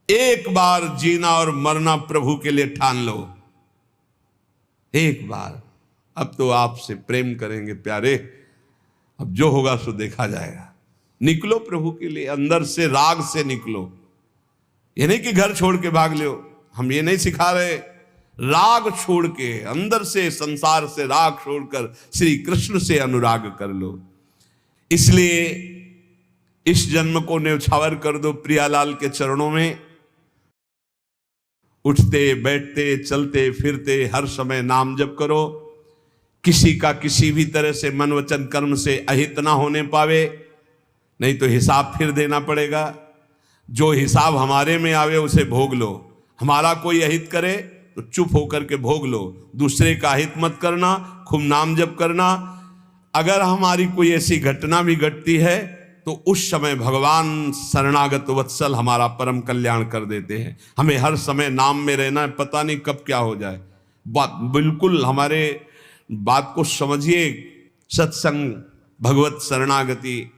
एक बार जीना और मरना प्रभु के लिए ठान लो, एक बार। अब तो आपसे प्रेम करेंगे प्यारे, अब जो होगा सो देखा जाएगा। निकलो प्रभु के लिए, अंदर से राग से निकलो। ये नहीं कि घर छोड़ के भाग लो, हम ये नहीं सिखा रहे। राग छोड़ के, अंदर से, संसार से राग छोड़कर श्री कृष्ण से अनुराग कर लो। इसलिए इस जन्म को न्यौछावर कर दो प्रियालाल के चरणों में। उठते बैठते चलते फिरते हर समय नाम जप करो। किसी का किसी भी तरह से मन वचन कर्म से अहित ना होने पावे, नहीं तो हिसाब फिर देना पड़ेगा। जो हिसाब हमारे में आवे उसे भोग लो। हमारा कोई अहित करे तो चुप होकर के भोग लो, दूसरे का अहित मत करना, खूब नाम जप करना। अगर हमारी कोई ऐसी घटना भी घटती है तो उस समय भगवान शरणागत वत्सल हमारा परम कल्याण कर देते हैं। हमें हर समय नाम में रहना है, पता नहीं कब क्या हो जाए। बात बिल्कुल हमारे बात को समझिए। सत्संग, भगवत शरणागति,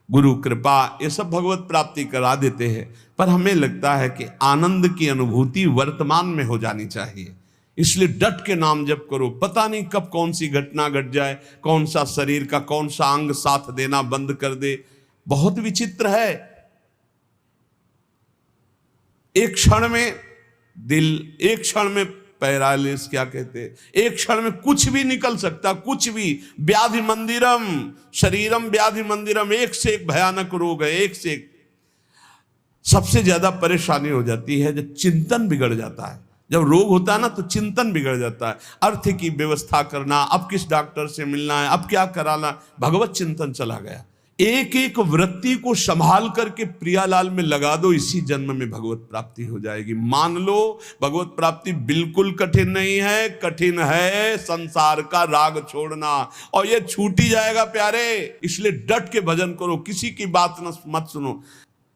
गुरु कृपा, ये सब भगवत प्राप्ति करा देते हैं। पर हमें लगता है कि आनंद की अनुभूति वर्तमान में हो जानी चाहिए। इसलिए डट के नाम जप करो। पता नहीं कब कौन सी घटना घट जाए, कौन सा शरीर का कौन सा अंग साथ देना बंद कर दे। बहुत विचित्र है। एक क्षण में दिल, एक क्षण में पैरालिस, क्या कहते हैं, एक क्षण में कुछ भी निकल सकता, कुछ भी। व्याधि मंदिरम शरीरम व्याधि मंदिरम, एक से एक भयानक रोग है, एक से एक। सबसे ज्यादा परेशानी हो जाती है जब चिंतन बिगड़ जाता है। जब रोग होता है ना तो चिंतन बिगड़ जाता है। अर्थ की व्यवस्था करना, अब किस डॉक्टर से मिलना है, अब क्या कराना, भगवत चिंतन चला गया। एक एक वृत्ति को संभाल करके प्रियालाल में लगा दो, इसी जन्म में भगवत प्राप्ति हो जाएगी। मान लो भगवत प्राप्ति बिल्कुल कठिन नहीं है। कठिन है संसार का राग छोड़ना, और ये छूट ही जाएगा प्यारे। इसलिए डट के भजन करो, किसी की बात मत सुनो।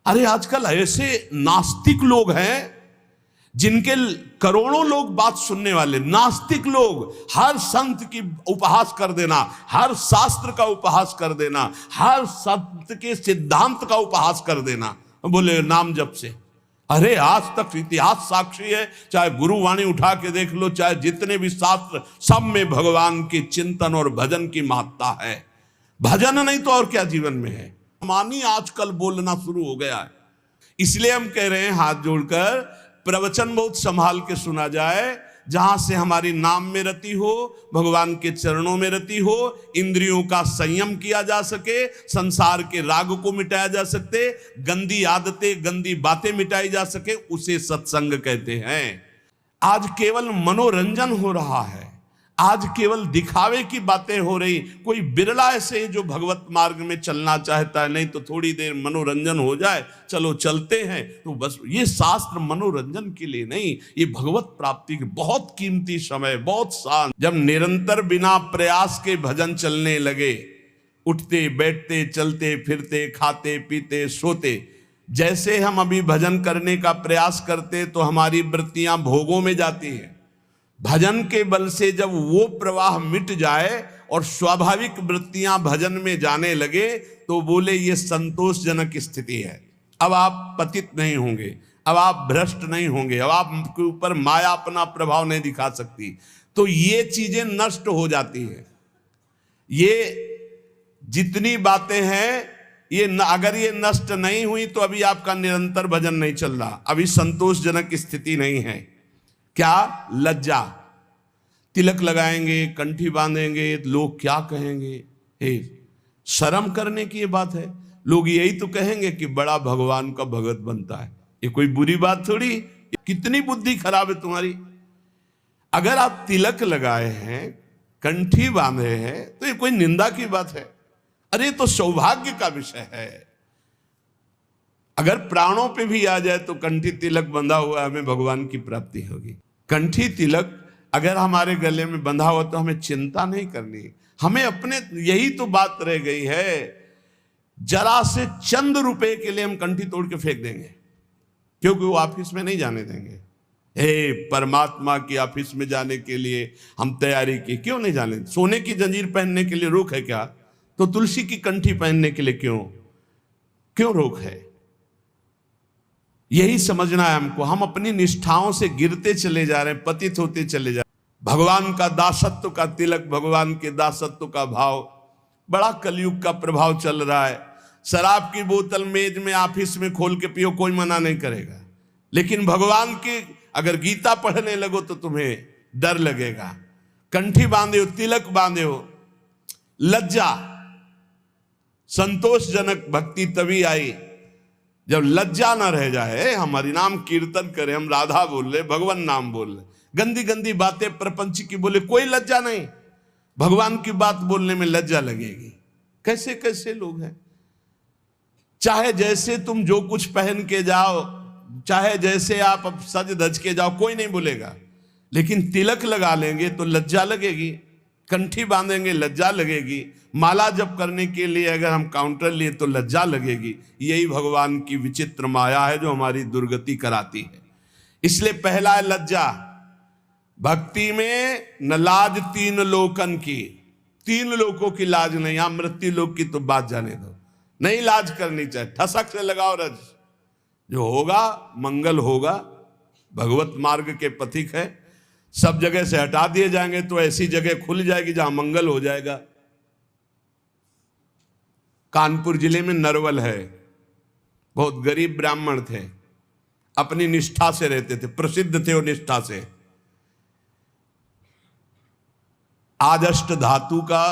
अरे आजकल ऐसे नास्तिक लोग हैं जिनके करोड़ों लोग बात सुनने वाले, नास्तिक लोग। हर संत की उपहास कर देना, हर शास्त्र का उपहास कर देना, हर संत के सिद्धांत का उपहास कर देना, बोले नाम जप से। अरे आज तक इतिहास साक्षी है, चाहे गुरुवाणी उठा के देख लो, चाहे जितने भी शास्त्र, सब में भगवान के चिंतन और भजन की महत्ता है। भजन नहीं तो और क्या जीवन में है। मानी आजकल बोलना शुरू हो गया है। इसलिए हम कह रहे हैं हाथ जोड़कर, प्रवचन बहुत संभाल के सुना जाए, जहां से हमारी नाम में रति हो, भगवान के चरणों में रति हो, इंद्रियों का संयम किया जा सके, संसार के राग को मिटाया जा सके, गंदी आदतें गंदी बातें मिटाई जा सके, उसे सत्संग कहते हैं। आज केवल मनोरंजन हो रहा है, आज केवल दिखावे की बातें हो रही। कोई बिरला ऐसे जो भगवत मार्ग में चलना चाहता है, नहीं तो थोड़ी देर मनोरंजन हो जाए, चलो चलते हैं, तो बस। ये शास्त्र मनोरंजन के लिए नहीं, ये भगवत प्राप्ति के बहुत कीमती समय, बहुत शान। जब निरंतर बिना प्रयास के भजन चलने लगे, उठते बैठते चलते फिरते खाते पीते सोते, जैसे हम अभी भजन करने का प्रयास करते तो हमारी वृत्तियां भोगों में जाती हैं। भजन के बल से जब वो प्रवाह मिट जाए और स्वाभाविक वृत्तियां भजन में जाने लगे, तो बोले ये संतोषजनक स्थिति है। अब आप पतित नहीं होंगे, अब आप भ्रष्ट नहीं होंगे, अब आपके ऊपर माया अपना प्रभाव नहीं दिखा सकती। तो ये चीजें नष्ट हो जाती हैं। ये जितनी बातें हैं, ये अगर ये नष्ट नहीं हुई तो अभी आपका निरंतर भजन नहीं चल रहा, अभी संतोषजनक स्थिति नहीं है। क्या? लज्जा। तिलक लगाएंगे, कंठी बांधेंगे, लोग क्या कहेंगे। हे, शर्म करने की ये बात है। लोग यही तो कहेंगे कि बड़ा भगवान का भगत बनता है। ये कोई बुरी बात थोड़ी। कितनी बुद्धि खराब है तुम्हारी। अगर आप तिलक लगाए हैं, कंठी बांधे हैं, तो ये कोई निंदा की बात है? अरे तो सौभाग्य का विषय है। अगर प्राणों पे भी आ जाए तो कंठी तिलक बंधा हुआ, हमें भगवान की प्राप्ति होगी। कंठी तिलक अगर हमारे गले में बंधा हुआ तो हमें चिंता नहीं करनी। हमें अपने, यही तो बात रह गई है, जरा से चंद रुपए के लिए हम कंठी तोड़ के फेंक देंगे, क्योंकि वो ऑफिस में नहीं जाने देंगे। हे, परमात्मा की ऑफिस में जाने के लिए हम तैयारी की, क्यों नहीं जाने? सोने की जंजीर पहनने के लिए रोक है क्या? तो तुलसी की कंठी पहनने के लिए क्यों रोक है? यही समझना है हमको। हम अपनी निष्ठाओं से गिरते चले जा रहे हैं, पतित होते चले जा रहे हैं। भगवान का दासत्व का तिलक, भगवान के दासत्व का भाव, बड़ा कलयुग का प्रभाव चल रहा है। शराब की बोतल मेज में ऑफिस में खोल के पियो, कोई मना नहीं करेगा, लेकिन भगवान की अगर गीता पढ़ने लगो तो तुम्हें डर लगेगा। कंठी बांधे हो, तिलक बांधे हो, लज्जा। संतोषजनक भक्ति तभी आई जब लज्जा ना रह जाए। हम हरिनाम कीर्तन करें, हम राधा बोल रहे, भगवान नाम बोल रहे, गंदी गंदी बातें प्रपंच की बोले, कोई लज्जा नहीं। भगवान की बात बोलने में लज्जा लगेगी। कैसे कैसे लोग हैं। चाहे जैसे तुम जो कुछ पहन के जाओ, चाहे जैसे आप सज धज के जाओ, कोई नहीं बोलेगा, लेकिन तिलक लगा लेंगे तो लज्जा लगेगी, कंठी बांधेंगे लज्जा लगेगी, माला जप करने के लिए अगर हम काउंटर लिए तो लज्जा लगेगी। यही भगवान की विचित्र माया है जो हमारी दुर्गति कराती है। इसलिए पहला है लज्जा। भक्ति में न लाज तीन लोकन की, तीन लोगों की लाज नहीं। यहां मृत्यु लोक की तो बात जाने दो, नहीं लाज करनी चाहिए। ठसक से लगाओ रज, जो होगा मंगल होगा। भगवत मार्ग के पथिक है, सब जगह से हटा दिए जाएंगे तो ऐसी जगह खुल जाएगी जहां मंगल हो जाएगा। कानपुर जिले में नरवल है, बहुत गरीब ब्राह्मण थे, अपनी निष्ठा से रहते थे, प्रसिद्ध थे वो निष्ठा से। आज अष्ट धातु का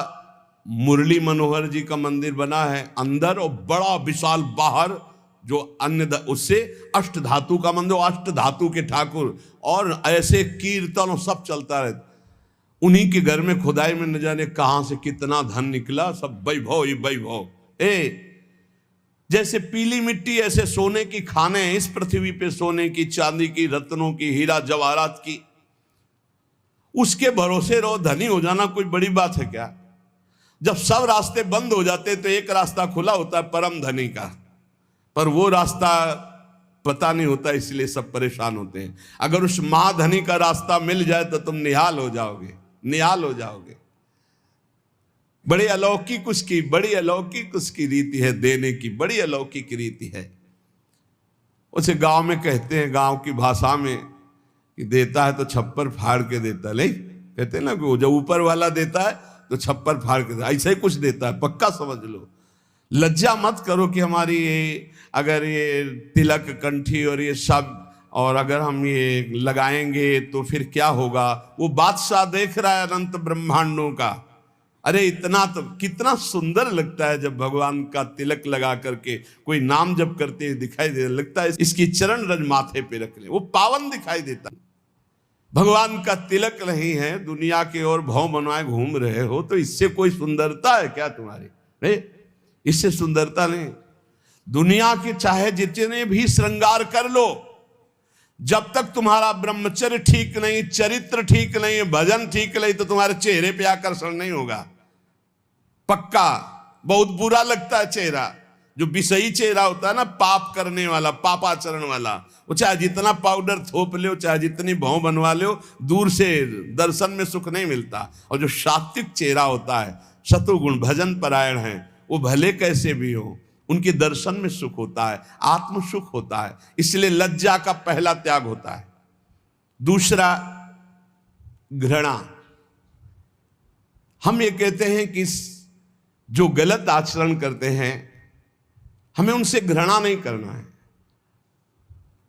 मुरली मनोहर जी का मंदिर बना है अंदर, और बड़ा विशाल बाहर जो अन्य उससे अष्ट धातु का मंदिर, अष्ट धातु के ठाकुर, और ऐसे कीर्तन सब चलता रहता। उन्हीं के घर में खुदाई में न जाने कहां से कितना धन निकला, सब वैभव ही वैभव। जैसे पीली मिट्टी ऐसे सोने की खाने हैं इस पृथ्वी पे, सोने की, चांदी की, रत्नों की, हीरा जवाहरात की। उसके भरोसे रहो, धनी हो जाना कोई बड़ी बात है क्या? जब सब रास्ते बंद हो जाते तो एक रास्ता खुला होता है परम धनी का, पर वो रास्ता पता नहीं होता, इसलिए सब परेशान होते हैं। अगर उस महाधनी का रास्ता मिल जाए तो तुम निहाल हो जाओगे, निहाल हो जाओगे। बड़ी अलौकिक उसकी, बड़ी अलौकिक उसकी रीति है देने की, बड़ी अलौकिक रीति है। उसे गांव में कहते हैं, गांव की भाषा में, कि देता है तो छप्पर फाड़ के देता है। नहीं कहते ना, कि जब ऊपर वाला देता है तो छप्पर फाड़ के देता है, ऐसा ही कुछ देता है, पक्का समझ लो। लज्जा मत करो कि हमारी ये अगर ये तिलक कंठी और ये सब, और अगर हम ये लगाएंगे तो फिर क्या होगा। वो बादशाह देख रहा है अनंत ब्रह्मांडों का। अरे इतना तो कितना सुंदर लगता है जब भगवान का तिलक लगा करके कोई नाम जप करते दिखाई दे, लगता है इसकी चरण रज माथे पे रख ले, वो पावन दिखाई देता। भगवान का तिलक नहीं है, दुनिया के और भव बनवाए घूम रहे हो, तो इससे कोई सुंदरता है क्या तुम्हारी? नहीं, इससे सुंदरता नहीं। दुनिया के चाहे जितने भी श्रृंगार कर लो, जब तक तुम्हारा ब्रह्मचर्य ठीक नहीं, चरित्र ठीक नहीं, भजन ठीक नहीं, तो तुम्हारे चेहरे पे आकर्षण नहीं होगा, पक्का। बहुत बुरा लगता है चेहरा, जो विषयी चेहरा होता है ना, पाप करने वाला, पापाचरण वाला, वो चाहे जितना पाउडर थोप ले, चाहे जितनी भौं बनवा ले, दूर से दर्शन में सुख नहीं मिलता। और जो सात्विक चेहरा होता है, शत्रुगुण भजन परायण है, वो भले कैसे भी हो, उनके दर्शन में सुख होता है, आत्म सुख होता है। इसलिए लज्जा का पहला त्याग होता है। दूसरा घृणा। हम ये कहते हैं कि जो गलत आचरण करते हैं हमें उनसे घृणा नहीं करना है।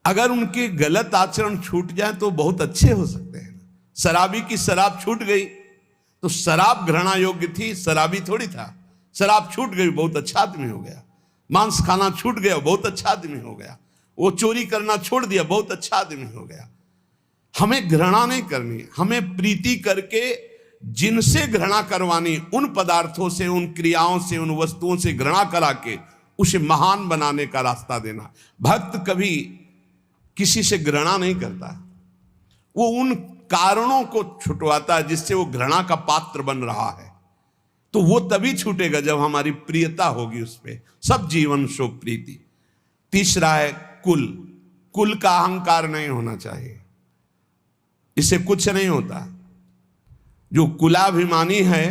अगर उनके गलत आचरण छूट जाए तो बहुत अच्छे हो सकते हैं। शराबी की शराब छूट गई तो शराब घृणा योग्य थी, शराबी थोड़ी था। शराब छूट गई, बहुत अच्छा आदमी हो गया। मांस खाना छूट गया, बहुत अच्छा आदमी हो गया। वो चोरी करना छोड़ दिया, बहुत अच्छा आदमी हो गया। हमें घृणा नहीं करनी, हमें प्रीति करके जिनसे घृणा करवानी, उन पदार्थों से, उन क्रियाओं से, उन वस्तुओं से घृणा करा के उसे महान बनाने का रास्ता देना। भक्त कभी किसी से घृणा नहीं करता, वो उन कारणों को छुटवाता है जिससे वो घृणा का पात्र बन रहा है। तो वो तभी छूटेगा जब हमारी प्रियता होगी उस पर। सब जीवन शोक प्रीति। तीसरा है कुल। कुल का अहंकार नहीं होना चाहिए, इससे कुछ नहीं होता। जो कुलाभिमानी है,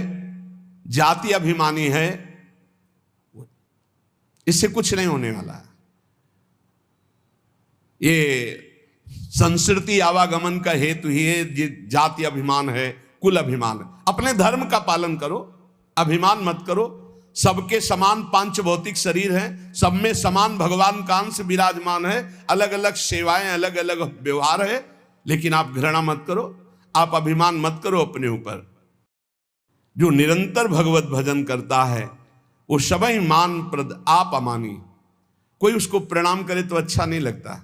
जाति अभिमानी है, इससे कुछ नहीं होने वाला है। ये संस्कृति आवागमन का हेतु ही है, ये जाति अभिमान है, कुल अभिमान है। अपने धर्म का पालन करो, अभिमान मत करो। सबके समान पांच भौतिक शरीर हैं, सब में समान भगवान का अंश विराजमान है, अलग अलग सेवाएं, अलग अलग व्यवहार है, लेकिन आप घृणा मत करो, आप अभिमान मत करो अपने ऊपर। जो निरंतर भगवत भजन करता है वो सबही मान प्रद आप अमानी। कोई उसको प्रणाम करे तो अच्छा नहीं लगता,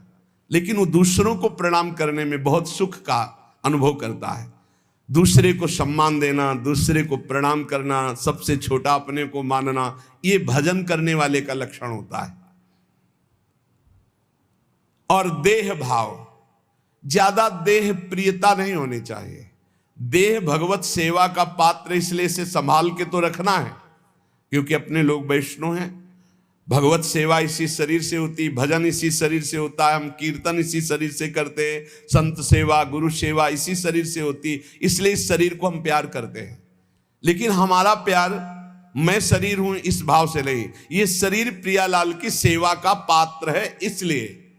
लेकिन वो दूसरों को प्रणाम करने में बहुत सुख का अनुभव करता है। दूसरे को सम्मान देना, दूसरे को प्रणाम करना, सबसे छोटा अपने को मानना, ये भजन करने वाले का लक्षण होता है। और देह भाव, ज्यादा देह प्रियता नहीं होनी चाहिए। देह भगवत सेवा का पात्र, इसलिए इसे संभाल के तो रखना है, क्योंकि अपने लोग वैष्णव हैं। भगवत सेवा इसी शरीर से होती, भजन इसी शरीर से होता है, हम कीर्तन इसी शरीर से करते हैं, संत सेवा, गुरु सेवा इसी शरीर से होती, इसलिए इस शरीर को हम प्यार करते हैं। लेकिन हमारा प्यार मैं शरीर हूं इस भाव से नहीं, ये शरीर प्रियालाल की सेवा का पात्र है, इसलिए